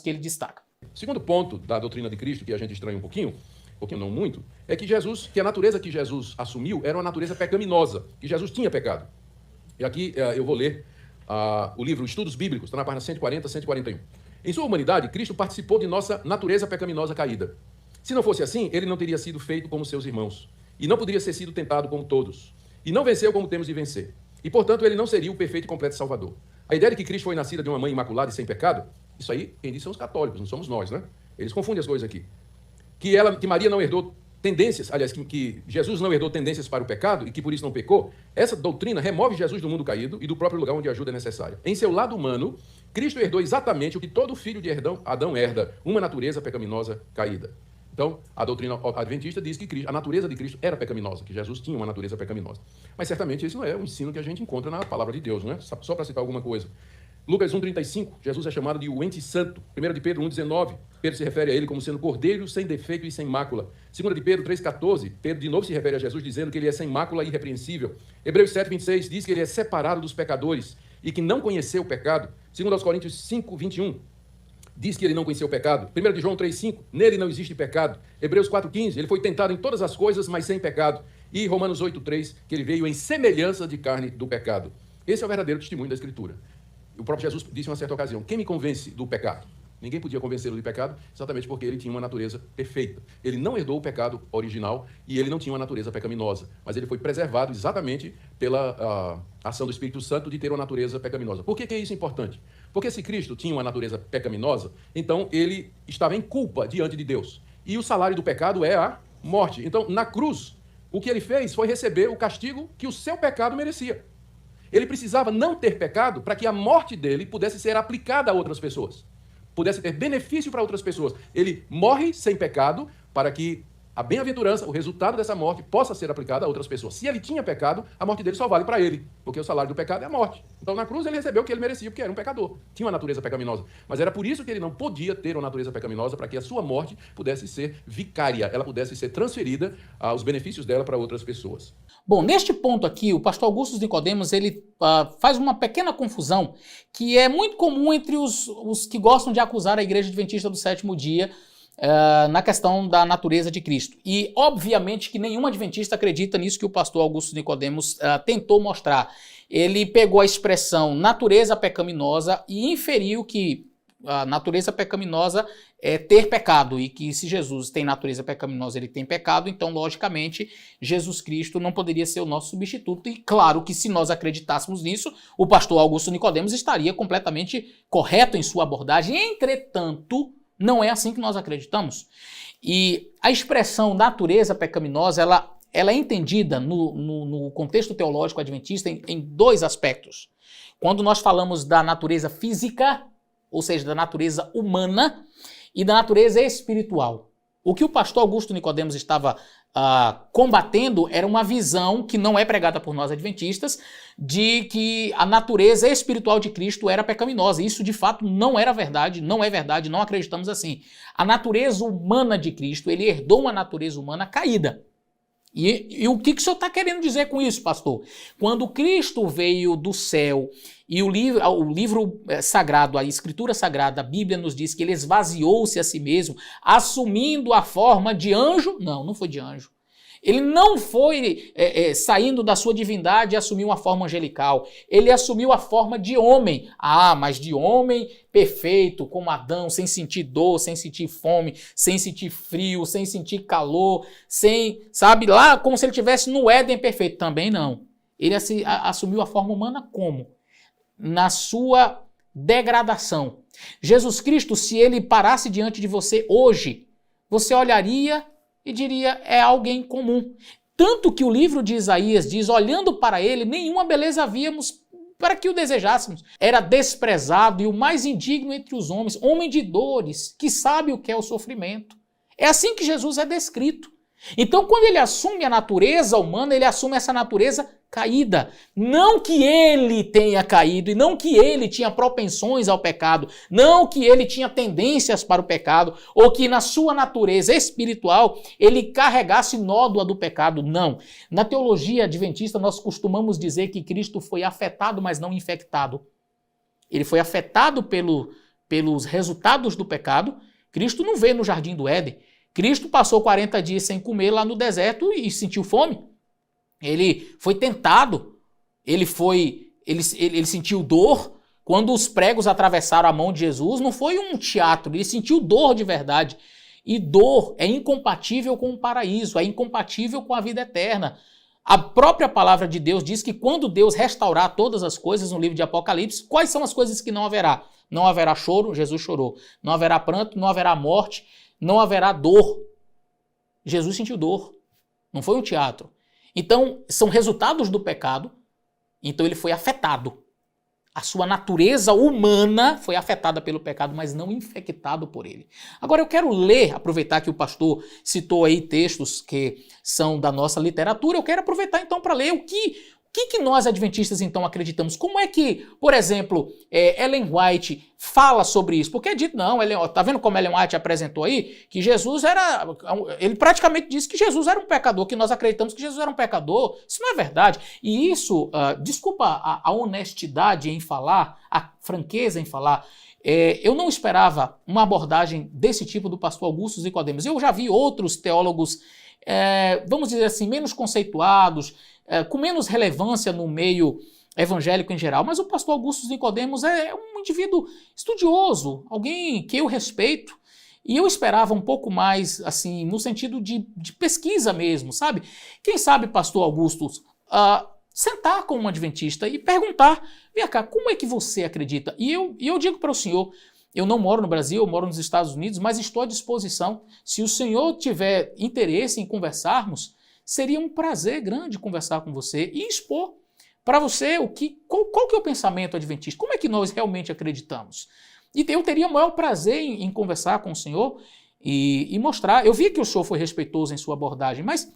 que ele destaca. Segundo ponto da doutrina de Cristo, que a gente estranha um pouquinho não muito, é que a natureza que Jesus assumiu era uma natureza pecaminosa, que Jesus tinha pecado. E aqui eu vou ler o livro Estudos Bíblicos, está na página 140, 141. Em sua humanidade, Cristo participou de nossa natureza pecaminosa caída. Se não fosse assim, ele não teria sido feito como seus irmãos, e não poderia ser sido tentado como todos, e não venceu como temos de vencer. E, portanto, ele não seria o perfeito e completo Salvador. A ideia de que Cristo foi nascido de uma mãe imaculada e sem pecado, isso aí, quem diz são os católicos, não somos nós, né? Eles confundem as coisas aqui. Que Maria não herdou tendências, aliás, que Jesus não herdou tendências para o pecado e que por isso não pecou, essa doutrina remove Jesus do mundo caído e do próprio lugar onde a ajuda é necessária. Em seu lado humano, Cristo herdou exatamente o que todo filho de Adão herda, uma natureza pecaminosa caída. Então, a doutrina adventista diz que a natureza de Cristo era pecaminosa, que Jesus tinha uma natureza pecaminosa. Mas certamente isso não é o ensino que a gente encontra na palavra de Deus, não é? Só para citar alguma coisa. Lucas 1,35, Jesus é chamado de o ente santo. 1 de Pedro 1,19, Pedro se refere a ele como sendo cordeiro sem defeito e sem mácula. 2 de Pedro 3,14, Pedro de novo se refere a Jesus dizendo que ele é sem mácula e irrepreensível. Hebreus 7,26 diz que ele é separado dos pecadores e que não conheceu o pecado. 2 Coríntios 5,21 diz que ele não conheceu o pecado. 1 de João 3,5, nele não existe pecado. Hebreus 4,15, ele foi tentado em todas as coisas, mas sem pecado. E Romanos 8,3, que ele veio em semelhança de carne do pecado. Esse é o verdadeiro testemunho da Escritura. O próprio Jesus disse em uma certa ocasião, quem me convence do pecado? Ninguém podia convencê-lo de pecado, exatamente porque ele tinha uma natureza perfeita. Ele não herdou o pecado original e ele não tinha uma natureza pecaminosa, mas ele foi preservado exatamente pela ação do Espírito Santo de ter uma natureza pecaminosa. Por que é isso importante? Porque se Cristo tinha uma natureza pecaminosa, então ele estava em culpa diante de Deus. E o salário do pecado é a morte. Então, na cruz, o que ele fez foi receber o castigo que o seu pecado merecia. Ele precisava não ter pecado para que a morte dele pudesse ser aplicada a outras pessoas, pudesse ter benefício para outras pessoas. Ele morre sem pecado para que a bem-aventurança, o resultado dessa morte, possa ser aplicado a outras pessoas. Se ele tinha pecado, a morte dele só vale para ele, porque o salário do pecado é a morte. Então, na cruz, ele recebeu o que ele merecia, porque era um pecador. Tinha uma natureza pecaminosa. Mas era por isso que ele não podia ter uma natureza pecaminosa, para que a sua morte pudesse ser vicária, ela pudesse ser transferida, os benefícios dela para outras pessoas. Bom, neste ponto aqui, o pastor Augusto Nicodemos, ele faz uma pequena confusão que é muito comum entre os que gostam de acusar a Igreja Adventista do Sétimo Dia na questão da natureza de Cristo. E, obviamente, que nenhum adventista acredita nisso que o pastor Augusto Nicodemos tentou mostrar. Ele pegou a expressão natureza pecaminosa e inferiu que a natureza pecaminosa é ter pecado, e que se Jesus tem natureza pecaminosa, ele tem pecado, então, logicamente, Jesus Cristo não poderia ser o nosso substituto. E claro que se nós acreditássemos nisso, o pastor Augusto Nicodemos estaria completamente correto em sua abordagem. Entretanto, não é assim que nós acreditamos. E a expressão natureza pecaminosa, ela é entendida no contexto teológico adventista em dois aspectos. Quando nós falamos da natureza física, ou seja, da natureza humana, e da natureza espiritual. O que o pastor Augusto Nicodemos estava combatendo era uma visão que não é pregada por nós adventistas, de que a natureza espiritual de Cristo era pecaminosa. Isso de fato não era verdade, não é verdade, não acreditamos assim. A natureza humana de Cristo, ele herdou uma natureza humana caída. E o que o senhor está querendo dizer com isso, pastor? Quando Cristo veio do céu e o livro sagrado, a Escritura Sagrada, a Bíblia nos diz que ele esvaziou-se a si mesmo, assumindo a forma de anjo. Não foi de anjo. Ele não foi saindo da sua divindade e assumiu uma forma angelical. Ele assumiu a forma de homem. Mas de homem perfeito, como Adão, sem sentir dor, sem sentir fome, sem sentir frio, sem sentir calor, lá como se ele estivesse no Éden perfeito. Também não. Ele assumiu a forma humana como? Na sua degradação. Jesus Cristo, se ele parasse diante de você hoje, você olharia e diria, é alguém comum. Tanto que o livro de Isaías diz, olhando para ele, nenhuma beleza havíamos para que o desejássemos. Era desprezado e o mais indigno entre os homens, homem de dores, que sabe o que é o sofrimento. É assim que Jesus é descrito. Então, quando ele assume a natureza humana, ele assume essa natureza caída. Não que ele tenha caído e não que ele tinha propensões ao pecado, não que ele tinha tendências para o pecado, ou que na sua natureza espiritual ele carregasse nódoa do pecado, não. Na teologia adventista nós costumamos dizer que Cristo foi afetado, mas não infectado. Ele foi afetado pelos resultados do pecado. Cristo não veio no jardim do Éden. Cristo passou 40 dias sem comer lá no deserto e sentiu fome. Ele foi tentado, ele sentiu dor. Quando os pregos atravessaram a mão de Jesus, não foi um teatro, ele sentiu dor de verdade. E dor é incompatível com o paraíso, é incompatível com a vida eterna. A própria palavra de Deus diz que quando Deus restaurar todas as coisas no livro de Apocalipse, quais são as coisas que não haverá? Não haverá choro, Jesus chorou. Não haverá pranto, não haverá morte, não haverá dor. Jesus sentiu dor, não foi um teatro. Então, são resultados do pecado, então ele foi afetado. A sua natureza humana foi afetada pelo pecado, mas não infectado por ele. Agora eu quero ler, aproveitar que o pastor citou aí textos que são da nossa literatura, eu quero aproveitar então para ler o que nós adventistas então acreditamos. Como é que, por exemplo, Ellen White fala sobre isso? Porque é dito, não, tá vendo como Ellen White apresentou aí? Que Jesus ele praticamente disse que Jesus era um pecador, que nós acreditamos que Jesus era um pecador. Isso não é verdade. E isso, desculpa a honestidade em falar, a franqueza em falar, eu não esperava uma abordagem desse tipo do pastor Augusto Nicodemos. Eu já vi outros teólogos, vamos dizer assim, menos conceituados, com menos relevância no meio evangélico em geral, mas o pastor Augusto Nicodemos é um indivíduo estudioso, alguém que eu respeito, e eu esperava um pouco mais, assim, no sentido de pesquisa mesmo, sabe? Quem sabe, pastor Augusto, sentar com um adventista e perguntar, vem cá, como é que você acredita? E eu digo para o senhor, eu não moro no Brasil, eu moro nos Estados Unidos, mas estou à disposição. Se o senhor tiver interesse em conversarmos, seria um prazer grande conversar com você e expor para você qual que é o pensamento adventista, como é que nós realmente acreditamos. E eu teria o maior prazer em conversar com o senhor e mostrar. Eu vi que o senhor foi respeitoso em sua abordagem, mas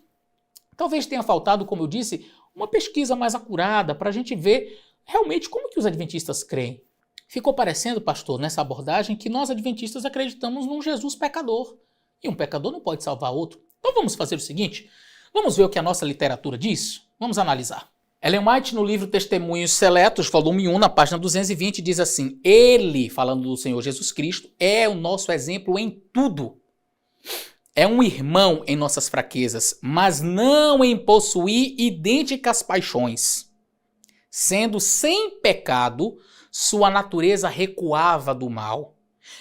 talvez tenha faltado, como eu disse, uma pesquisa mais acurada para a gente ver realmente como que os adventistas creem. Ficou parecendo, pastor, nessa abordagem, que nós adventistas acreditamos num Jesus pecador. E um pecador não pode salvar outro. Então vamos fazer o seguinte, vamos ver o que a nossa literatura diz? Vamos analisar. Ellen White, no livro Testemunhos Seletos, volume 1, na página 220, diz assim: Ele, falando do Senhor Jesus Cristo, é o nosso exemplo em tudo. É um irmão em nossas fraquezas, mas não em possuir idênticas paixões. Sendo sem pecado, sua natureza recuava do mal.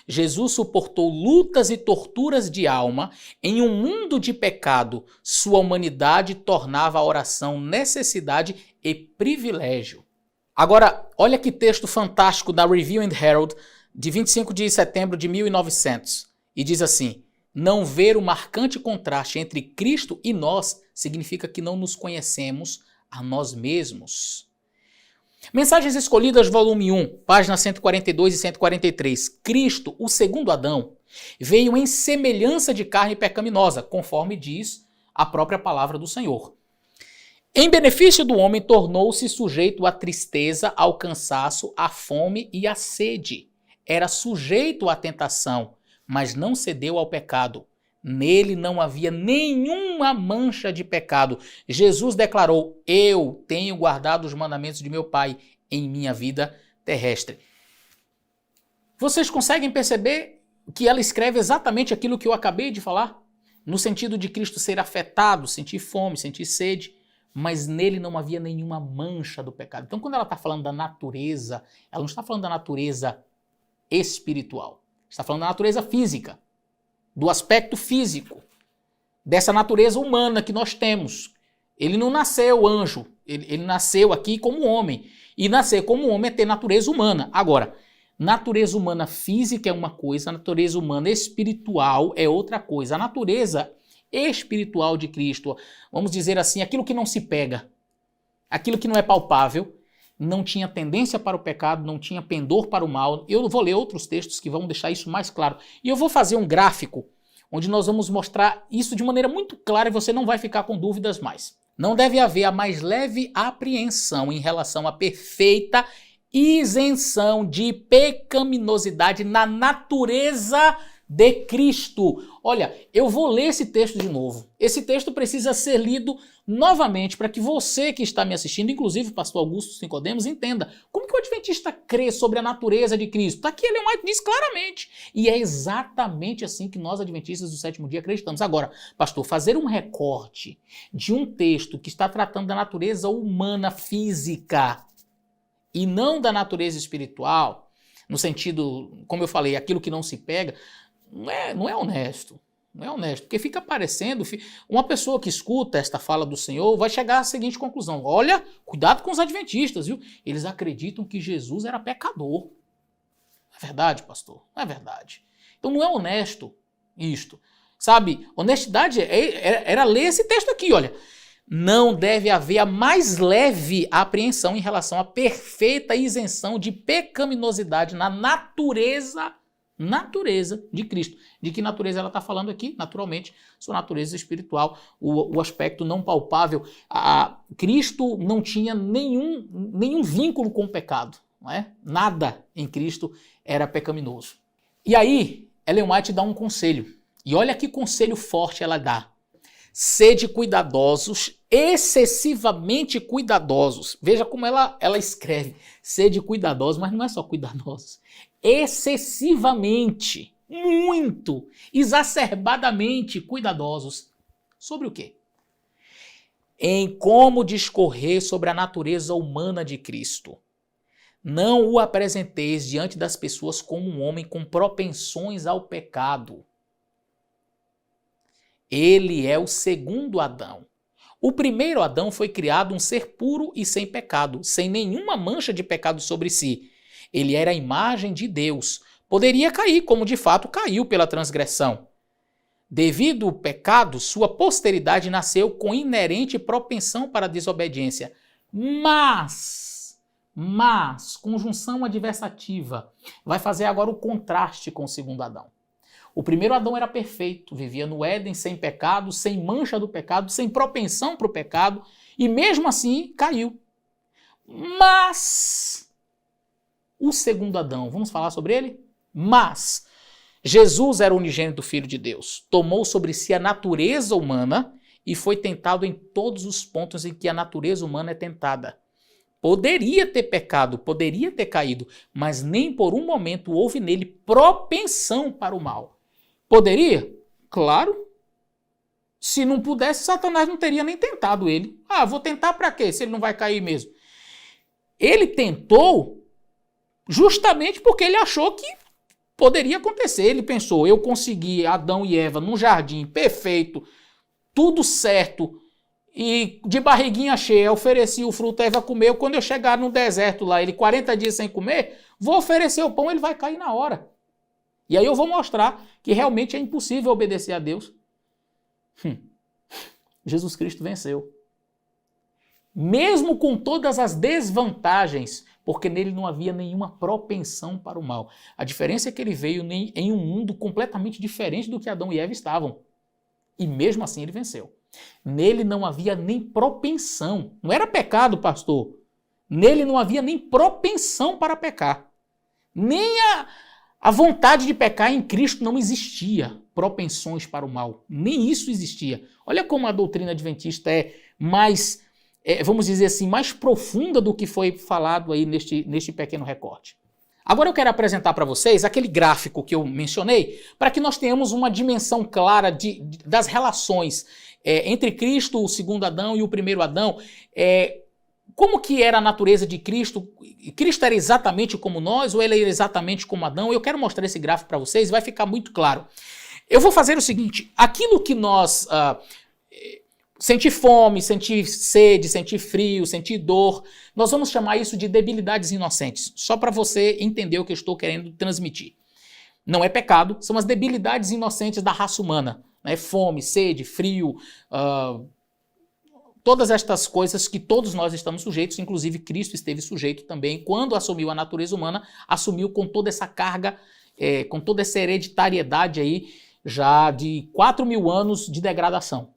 Jesus suportou lutas e torturas de alma. Em um mundo de pecado, sua humanidade tornava a oração necessidade e privilégio. Agora, olha que texto fantástico da Review and Herald, de 25 de setembro de 1900. E diz assim: não ver o marcante contraste entre Cristo e nós significa que não nos conhecemos a nós mesmos. Mensagens Escolhidas, volume 1, páginas 142 e 143. Cristo, o segundo Adão, veio em semelhança de carne pecaminosa, conforme diz a própria palavra do Senhor. Em benefício do homem, tornou-se sujeito à tristeza, ao cansaço, à fome e à sede. Era sujeito à tentação, mas não cedeu ao pecado. Nele não havia nenhuma mancha de pecado. Jesus declarou: eu tenho guardado os mandamentos de meu Pai em minha vida terrestre. Vocês conseguem perceber que ela escreve exatamente aquilo que eu acabei de falar? No sentido de Cristo ser afetado, sentir fome, sentir sede, mas nele não havia nenhuma mancha do pecado. Então, quando ela está falando da natureza, ela não está falando da natureza espiritual. Está falando da natureza física, do aspecto físico, dessa natureza humana que nós temos. Ele não nasceu anjo, ele nasceu aqui como homem. E nascer como homem é ter natureza humana. Agora, natureza humana física é uma coisa, a natureza humana espiritual é outra coisa. A natureza espiritual de Cristo, vamos dizer assim, aquilo que não se pega, aquilo que não é palpável, não tinha tendência para o pecado, não tinha pendor para o mal. Eu vou ler outros textos que vão deixar isso mais claro. E eu vou fazer um gráfico onde nós vamos mostrar isso de maneira muito clara e você não vai ficar com dúvidas mais. Não deve haver a mais leve apreensão em relação à perfeita isenção de pecaminosidade na natureza de Cristo. Olha, eu vou ler esse texto de novo. Esse texto precisa ser lido novamente para que você que está me assistindo, inclusive o pastor Augusto Nicodemos, entenda como que o adventista crê sobre a natureza de Cristo. Está aqui, Ellen White diz claramente. E é exatamente assim que nós, adventistas do sétimo dia, acreditamos. Agora, pastor, fazer um recorte de um texto que está tratando da natureza humana física e não da natureza espiritual, no sentido, como eu falei, aquilo que não se pega, não é honesto. Não é honesto, porque fica parecendo, uma pessoa que escuta esta fala do Senhor vai chegar à seguinte conclusão: olha, cuidado com os adventistas, viu? Eles acreditam que Jesus era pecador. É verdade, pastor? Não é verdade. Então não é honesto isto. Sabe, honestidade era ler esse texto aqui, olha. Não deve haver a mais leve apreensão em relação à perfeita isenção de pecaminosidade na natureza de Cristo. De que natureza ela está falando aqui? Naturalmente, sua natureza espiritual, o aspecto não palpável. Cristo não tinha nenhum vínculo com o pecado. Não é? Nada em Cristo era pecaminoso. E aí, Ellen White dá um conselho. E olha que conselho forte ela dá. Sede cuidadosos, excessivamente cuidadosos. Veja como ela escreve. Sede cuidadosos, mas não é só cuidadosos. Excessivamente, muito, exacerbadamente cuidadosos. Sobre o quê? Em como discorrer sobre a natureza humana de Cristo. Não o apresenteis diante das pessoas como um homem com propensões ao pecado. Ele é o segundo Adão. O primeiro Adão foi criado um ser puro e sem pecado, sem nenhuma mancha de pecado sobre si. Ele era a imagem de Deus. Poderia cair, como de fato caiu pela transgressão. Devido ao pecado, sua posteridade nasceu com inerente propensão para a desobediência. Mas, conjunção adversativa, vai fazer agora o contraste com o segundo Adão. O primeiro Adão era perfeito, vivia no Éden sem pecado, sem mancha do pecado, sem propensão para o pecado, e mesmo assim caiu. Mas o segundo Adão, vamos falar sobre ele? Mas Jesus era o unigênito Filho de Deus, tomou sobre si a natureza humana e foi tentado em todos os pontos em que a natureza humana é tentada. Poderia ter pecado, poderia ter caído, mas nem por um momento houve nele propensão para o mal. Poderia? Claro. Se não pudesse, Satanás não teria nem tentado ele. Vou tentar para quê, se ele não vai cair mesmo? Ele tentou justamente porque ele achou que poderia acontecer. Ele pensou, eu consegui Adão e Eva num jardim perfeito, tudo certo, e de barriguinha cheia, ofereci o fruto, a Eva comeu. Quando eu chegar no deserto lá, ele 40 dias sem comer, vou oferecer o pão, ele vai cair na hora. E aí eu vou mostrar que realmente é impossível obedecer a Deus. Jesus Cristo venceu. Mesmo com todas as desvantagens, porque nele não havia nenhuma propensão para o mal. A diferença é que ele veio em um mundo completamente diferente do que Adão e Eva estavam. E mesmo assim ele venceu. Nele não havia nem propensão. Não era pecado, pastor. Nele não havia nem propensão para pecar. Nem a vontade de pecar em Cristo não existia. Propensões para o mal. Nem isso existia. Olha como a doutrina adventista é mais, vamos dizer assim, mais profunda do que foi falado aí neste pequeno recorte. Agora eu quero apresentar para vocês aquele gráfico que eu mencionei, para que nós tenhamos uma dimensão clara das relações entre Cristo, o segundo Adão, e o primeiro Adão. Como que era a natureza de Cristo? Cristo era exatamente como nós ou ele era exatamente como Adão? Eu quero mostrar esse gráfico para vocês, vai ficar muito claro. Eu vou fazer o seguinte, aquilo que nós... sentir fome, sentir sede, sentir frio, sentir dor, nós vamos chamar isso de debilidades inocentes, só para você entender o que eu estou querendo transmitir. Não é pecado, são as debilidades inocentes da raça humana, né? Fome, sede, frio, todas estas coisas que todos nós estamos sujeitos, inclusive Cristo esteve sujeito também, quando assumiu a natureza humana, assumiu com toda essa carga, com toda essa hereditariedade aí, já de 4.000 anos de degradação.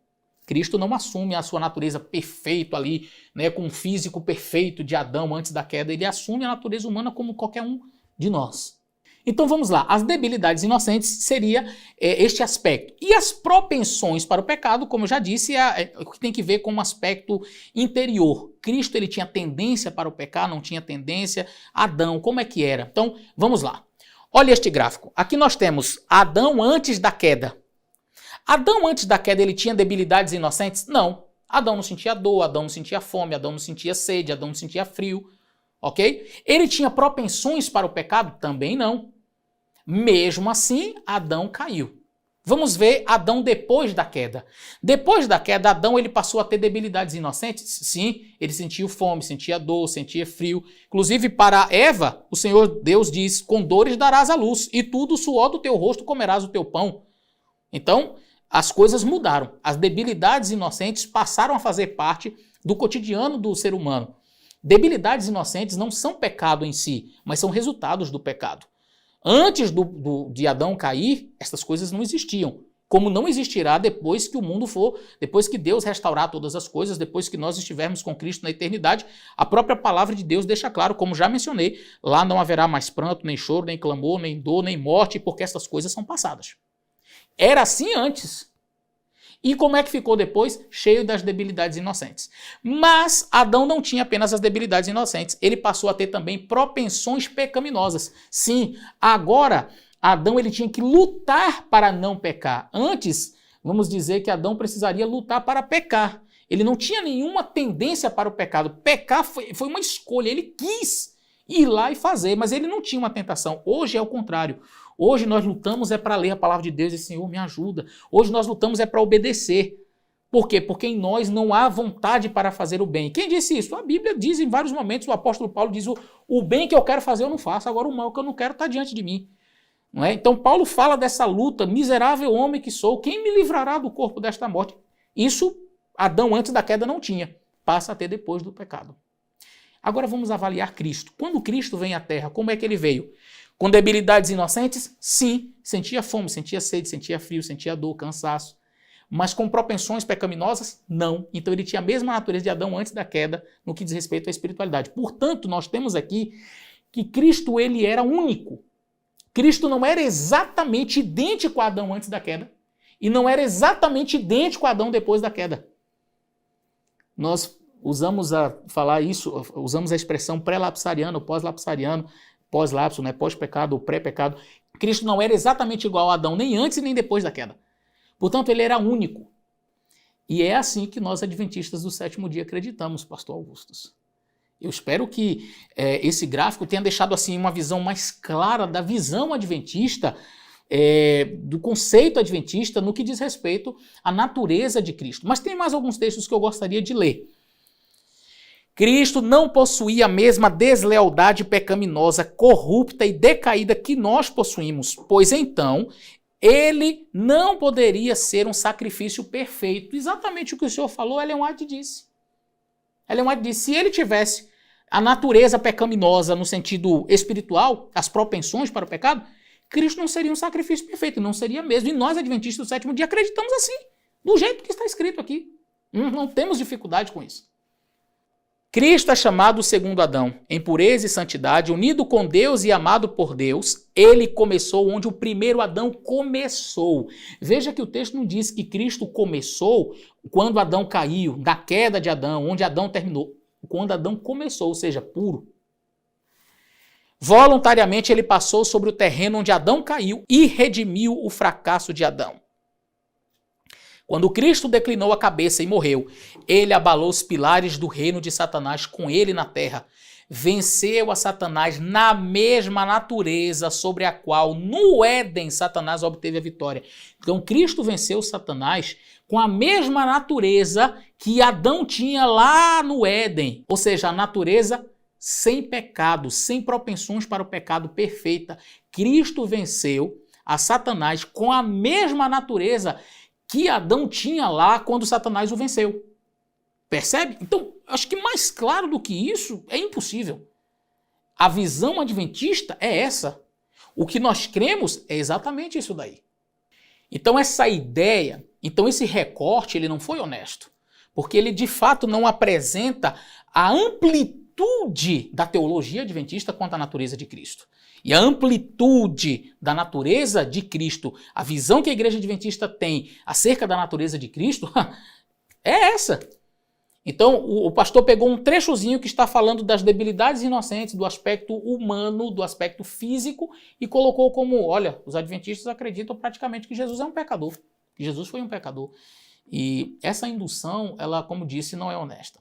Cristo não assume a sua natureza perfeita ali, né, com o físico perfeito de Adão antes da queda, ele assume a natureza humana como qualquer um de nós. Então vamos lá, as debilidades inocentes seria este aspecto. E as propensões para o pecado, como eu já disse, o que tem que ver com um aspecto interior. Cristo ele tinha tendência para o pecado, não tinha tendência. Adão, como é que era? Então vamos lá. Olha este gráfico. Aqui nós temos Adão antes da queda. Adão antes da queda ele tinha debilidades inocentes? Não. Adão não sentia dor, Adão não sentia fome, Adão não sentia sede, Adão não sentia frio. Ok? Ele tinha propensões para o pecado? Também não. Mesmo assim, Adão caiu. Vamos ver Adão depois da queda. Depois da queda, Adão ele passou a ter debilidades inocentes? Sim, ele sentia fome, sentia dor, sentia frio. Inclusive para Eva, o Senhor Deus diz, com dores darás a luz, e tudo o suor do teu rosto comerás o teu pão. Então, as coisas mudaram. As debilidades inocentes passaram a fazer parte do cotidiano do ser humano. Debilidades inocentes não são pecado em si, mas são resultados do pecado. Antes de Adão cair, essas coisas não existiam. Como não existirá depois que o mundo for, depois que Deus restaurar todas as coisas, depois que nós estivermos com Cristo na eternidade, a própria palavra de Deus deixa claro, como já mencionei, lá não haverá mais pranto, nem choro, nem clamor, nem dor, nem morte, porque essas coisas são passadas. Era assim antes. E como é que ficou depois? Cheio das debilidades inocentes. Mas Adão não tinha apenas as debilidades inocentes, ele passou a ter também propensões pecaminosas. Sim, agora Adão ele tinha que lutar para não pecar. Antes, vamos dizer que Adão precisaria lutar para pecar. Ele não tinha nenhuma tendência para o pecado. Pecar foi uma escolha, ele quis ir lá e fazer, mas ele não tinha uma tentação. Hoje é o contrário. Hoje nós lutamos para ler a palavra de Deus e Senhor me ajuda. Hoje nós lutamos para obedecer. Por quê? Porque em nós não há vontade para fazer o bem. Quem disse isso? A Bíblia diz em vários momentos, o apóstolo Paulo diz, o bem que eu quero fazer eu não faço, agora o mal que eu não quero está diante de mim. Não é? Então Paulo fala dessa luta, miserável homem que sou, quem me livrará do corpo desta morte? Isso Adão antes da queda não tinha, passa a ter depois do pecado. Agora vamos avaliar Cristo. Quando Cristo vem à Terra, como é que ele veio? Com debilidades inocentes? Sim. Sentia fome, sentia sede, sentia frio, sentia dor, cansaço. Mas com propensões pecaminosas? Não. Então ele tinha a mesma natureza de Adão antes da queda no que diz respeito à espiritualidade. Portanto, nós temos aqui que Cristo ele era único. Cristo não era exatamente idêntico a Adão antes da queda e não era exatamente idêntico a Adão depois da queda. Nós usamos usamos a expressão pré-lapsariano, pós-lapsariano, pós-lapso, né? Pós-pecado ou pré-pecado. Cristo não era exatamente igual a Adão, nem antes nem depois da queda. Portanto, ele era único. E é assim que nós, adventistas do sétimo dia, acreditamos, pastor Augustus. Eu espero que esse gráfico tenha deixado assim uma visão mais clara da visão adventista, do conceito adventista no que diz respeito à natureza de Cristo. Mas tem mais alguns textos que eu gostaria de ler. Cristo não possuía a mesma deslealdade pecaminosa, corrupta e decaída que nós possuímos, pois então ele não poderia ser um sacrifício perfeito. Exatamente o que o senhor falou, Ellen White disse. Ellen White disse, se ele tivesse a natureza pecaminosa no sentido espiritual, as propensões para o pecado, Cristo não seria um sacrifício perfeito, não seria mesmo. E nós, adventistas do sétimo dia, acreditamos assim, do jeito que está escrito aqui. Não temos dificuldade com isso. Cristo é chamado o segundo Adão, em pureza e santidade, unido com Deus e amado por Deus. Ele começou onde o primeiro Adão começou. Veja que o texto não diz que Cristo começou quando Adão caiu, da queda de Adão, onde Adão terminou. Quando Adão começou, ou seja, puro. Voluntariamente ele passou sobre o terreno onde Adão caiu e redimiu o fracasso de Adão. Quando Cristo declinou a cabeça e morreu, ele abalou os pilares do reino de Satanás com ele na terra. Venceu a Satanás na mesma natureza sobre a qual no Éden Satanás obteve a vitória. Então Cristo venceu Satanás com a mesma natureza que Adão tinha lá no Éden. Ou seja, a natureza sem pecado, sem propensões para o pecado, perfeita. Cristo venceu a Satanás com a mesma natureza que Adão tinha lá quando Satanás o venceu. Percebe? Então, acho que mais claro do que isso é impossível. A visão adventista é essa. O que nós cremos é exatamente isso daí. Então, essa ideia, esse recorte, ele não foi honesto. Porque ele, de fato, não apresenta a amplitude da teologia adventista quanto à natureza de Cristo. e a amplitude da natureza de Cristo, a visão que a igreja adventista tem acerca da natureza de Cristo, é essa. Então, o pastor pegou um trechozinho que está falando das debilidades inocentes, do aspecto humano, do aspecto físico, e colocou como, olha, os adventistas acreditam praticamente que Jesus é um pecador, que Jesus foi um pecador. E essa indução, ela, como disse, não é honesta.